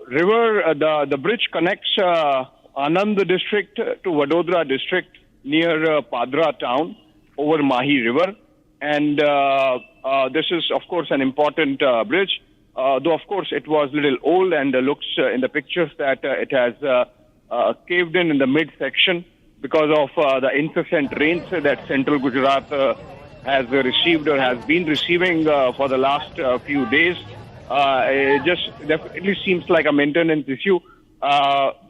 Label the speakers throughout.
Speaker 1: river, the bridge connects Anand district to Vadodara district near Padra town over Mahi River. And this is, of course, an important bridge, though, of course, it was a little old and looks in the pictures that it has caved in the midsection because of the incessant rains that central Gujarat has received or has been receiving for the last few days. It just definitely seems like a maintenance issue.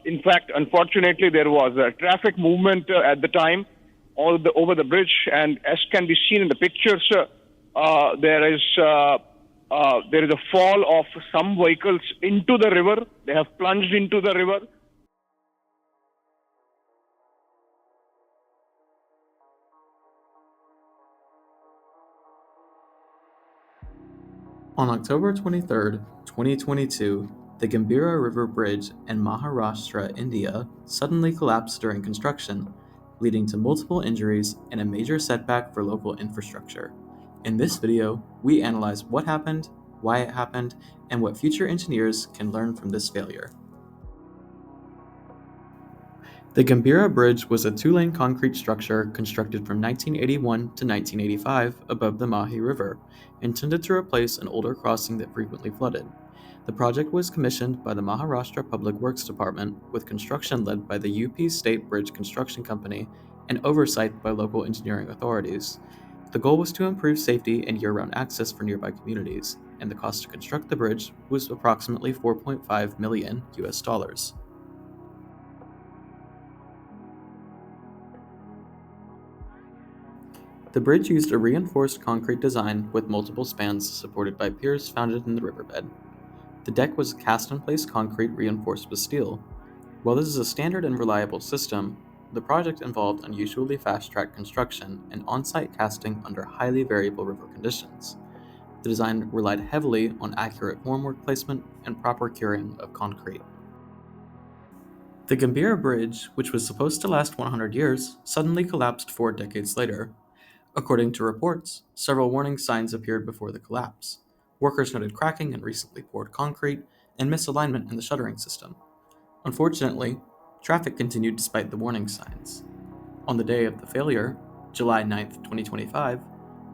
Speaker 1: In fact, unfortunately, there was a traffic movement at the time over the bridge, and as can be seen in the pictures, there is a fall of some vehicles into the river. They have plunged into the river.
Speaker 2: On October 23, 2022, the Gambhira River Bridge in Maharashtra, India, suddenly collapsed during construction, leading to multiple injuries and a major setback for local infrastructure. In this video, we analyze what happened, why it happened, and what future engineers can learn from this failure. The Gambhira Bridge was a two-lane concrete structure constructed from 1981 to 1985 above the Mahi River, intended to replace an older crossing that frequently flooded. The project was commissioned by the Maharashtra Public Works Department, with construction led by the UP State Bridge Construction Company and oversight by local engineering authorities. The goal was to improve safety and year-round access for nearby communities, and the cost to construct the bridge was approximately $4.5 million. The bridge used a reinforced concrete design with multiple spans supported by piers founded in the riverbed. The deck was cast-in-place concrete reinforced with steel. While this is a standard and reliable system, the project involved unusually fast-track construction and on-site casting under highly variable river conditions. The design relied heavily on accurate formwork placement and proper curing of concrete. The Gambhira Bridge, which was supposed to last 100 years, suddenly collapsed 4 decades later. According to reports, several warning signs appeared before the collapse. Workers noted cracking in recently poured concrete and misalignment in the shuttering system. Unfortunately, traffic continued despite the warning signs. On the day of the failure, July 9, 2025,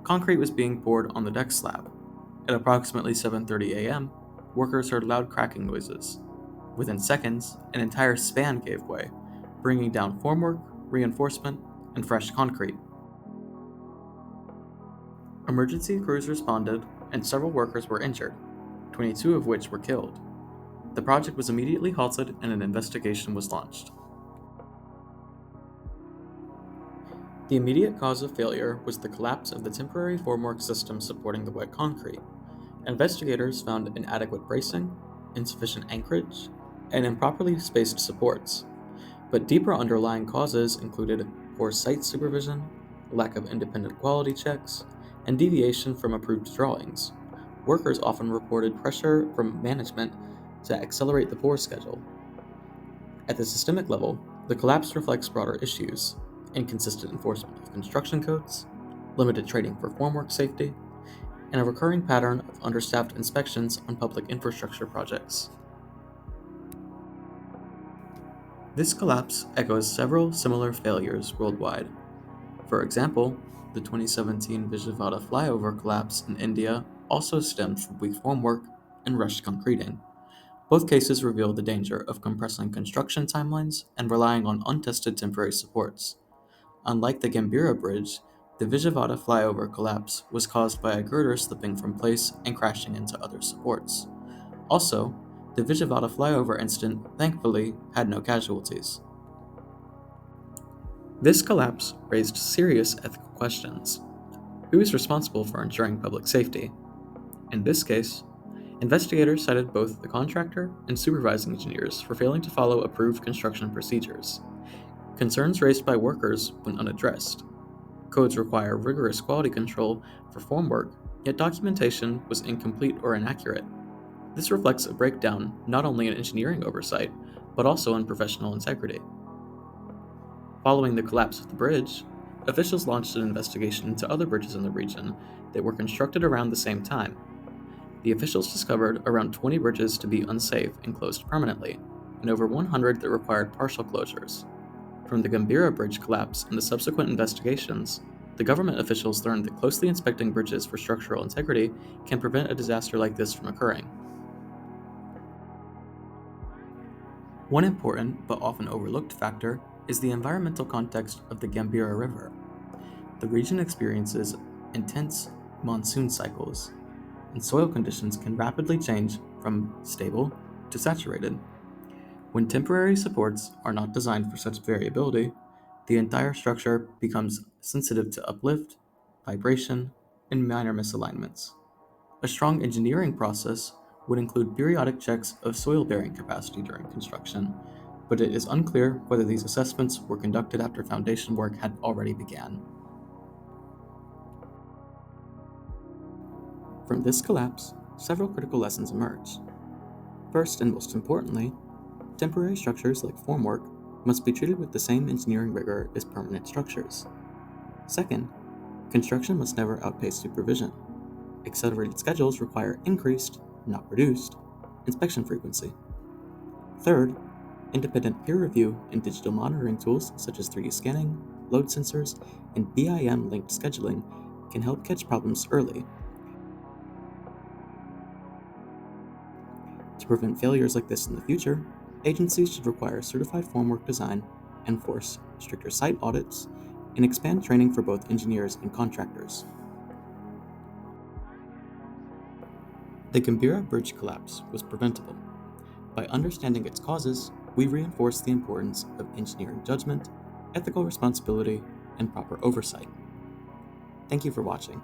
Speaker 2: concrete was being poured on the deck slab. At approximately 7:30 a.m., workers heard loud cracking noises. Within seconds, an entire span gave way, bringing down formwork, reinforcement, and fresh concrete. Emergency crews responded, and several workers were injured, 22 of which were killed. The project was immediately halted and an investigation was launched. The immediate cause of failure was the collapse of the temporary formwork system supporting the wet concrete. Investigators found inadequate bracing, insufficient anchorage, and improperly spaced supports. But deeper underlying causes included poor site supervision, lack of independent quality checks, and deviation from approved drawings. Workers often reported pressure from management to accelerate the pour schedule. At the systemic level, the collapse reflects broader issues: inconsistent enforcement of construction codes, limited training for formwork safety, and a recurring pattern of understaffed inspections on public infrastructure projects. This collapse echoes several similar failures worldwide. For example, the 2017 Vijayawada flyover collapse in India also stemmed from weak formwork and rushed concreting. Both cases reveal the danger of compressing construction timelines and relying on untested temporary supports. Unlike the Gambhira Bridge, the Vijayawada flyover collapse was caused by a girder slipping from place and crashing into other supports. Also, the Vijayawada flyover incident thankfully had no casualties. This collapse raised serious ethical questions. Who is responsible for ensuring public safety? In this case, investigators cited both the contractor and supervising engineers for failing to follow approved construction procedures. Concerns raised by workers went unaddressed. Codes require rigorous quality control for formwork, yet documentation was incomplete or inaccurate. This reflects a breakdown not only in engineering oversight, but also in professional integrity. Following the collapse of the bridge, officials launched an investigation into other bridges in the region that were constructed around the same time. The officials discovered around 20 bridges to be unsafe and closed permanently, and over 100 that required partial closures. From the Gambhira bridge collapse and the subsequent investigations, the government officials learned that closely inspecting bridges for structural integrity can prevent a disaster like this from occurring. One important but often overlooked factor is the environmental context of the Gambhira River. The region experiences intense monsoon cycles, and soil conditions can rapidly change from stable to saturated. When temporary supports are not designed for such variability, the entire structure becomes sensitive to uplift, vibration, and minor misalignments. A strong engineering process would include periodic checks of soil bearing capacity during construction, but it is unclear whether these assessments were conducted after foundation work had already begun. From this collapse, several critical lessons emerge. First and most importantly, temporary structures like formwork must be treated with the same engineering rigor as permanent structures. Second, construction must never outpace supervision. Accelerated schedules require increased, not reduced, inspection frequency. Third, independent peer review and digital monitoring tools such as 3D scanning, load sensors, and BIM-linked scheduling can help catch problems early. To prevent failures like this in the future, agencies should require certified formwork design, enforce stricter site audits, and expand training for both engineers and contractors. The Gambhira bridge collapse was preventable. By understanding its causes, we reinforce the importance of engineering judgment, ethical responsibility, and proper oversight. Thank you for watching.